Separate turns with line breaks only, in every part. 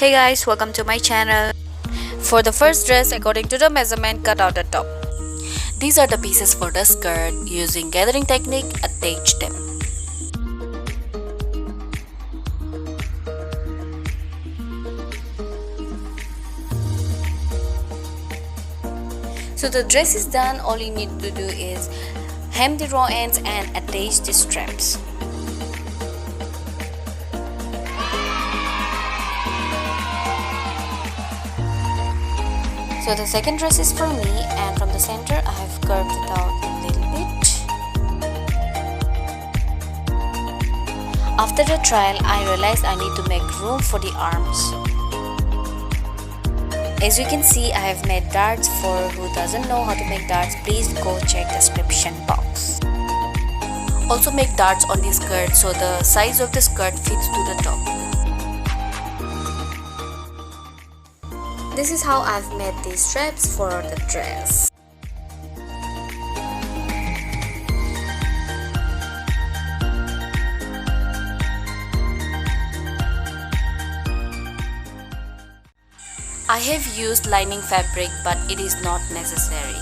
Hey guys, welcome to my channel. For the first dress, according to the measurement, cut out the top. These are the pieces for the skirt. Using gathering technique, attach them. So the dress is done. All you need to do is hem the raw ends and attach the straps. So the second dress is for me, and from the center I have curved it out a little bit. After the trial, I realized I need to make room for the arms. As you can see, I have made darts. For who doesn't know how to make darts, please go check description box. Also make darts on the skirt so the size of the skirt fits to the top. This is how I've made these straps for the dress. I have used lining fabric, but it is not necessary.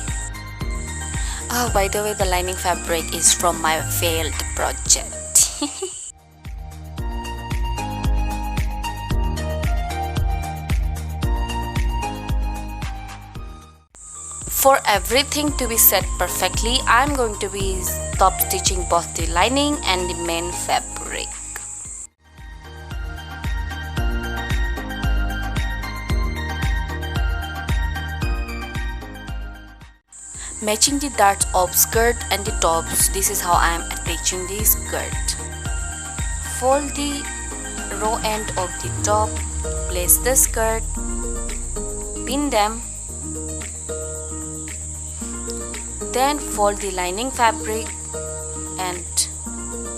Oh, by the way, the lining fabric is from my failed project. For everything to be set perfectly, I'm going to be top stitching both the lining and the main fabric. Matching the darts of skirt and the tops, this is how I am attaching the skirt. Fold the raw end of the top, place the skirt, pin them. Then fold the lining fabric and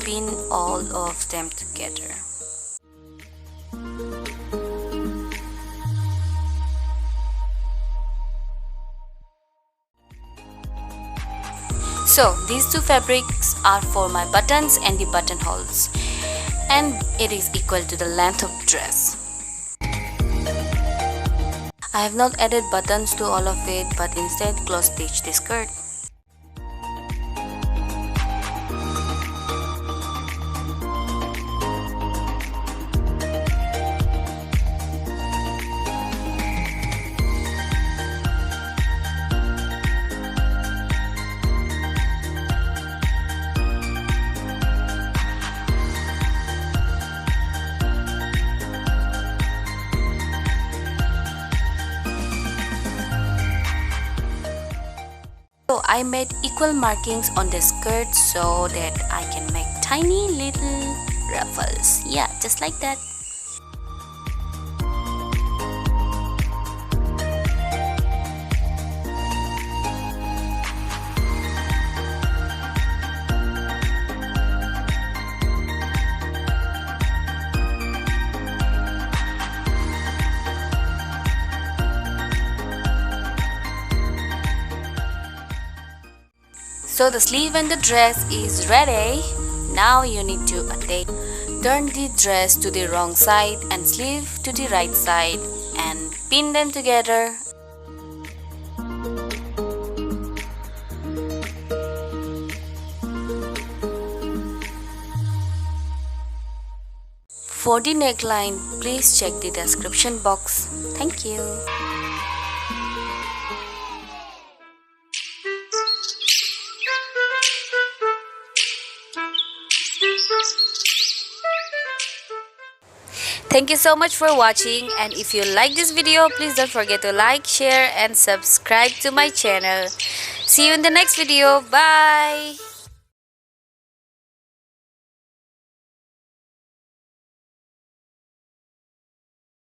pin all of them together. So these two fabrics are for my buttons and the buttonholes, and it is equal to the length of dress. I have not added buttons to all of it, but instead close stitch the skirt. So I made equal markings on the skirt so that I can make tiny little ruffles. Yeah, just like that. So the sleeve and the dress is ready. Now you need to attach. Turn the dress to the wrong side and sleeve to the right side and pin them together. For the neckline, please check the description box. Thank you. Thank you so much for watching, and if you like this video, please don't forget to like, share and subscribe to my channel. See you in the next video. Bye!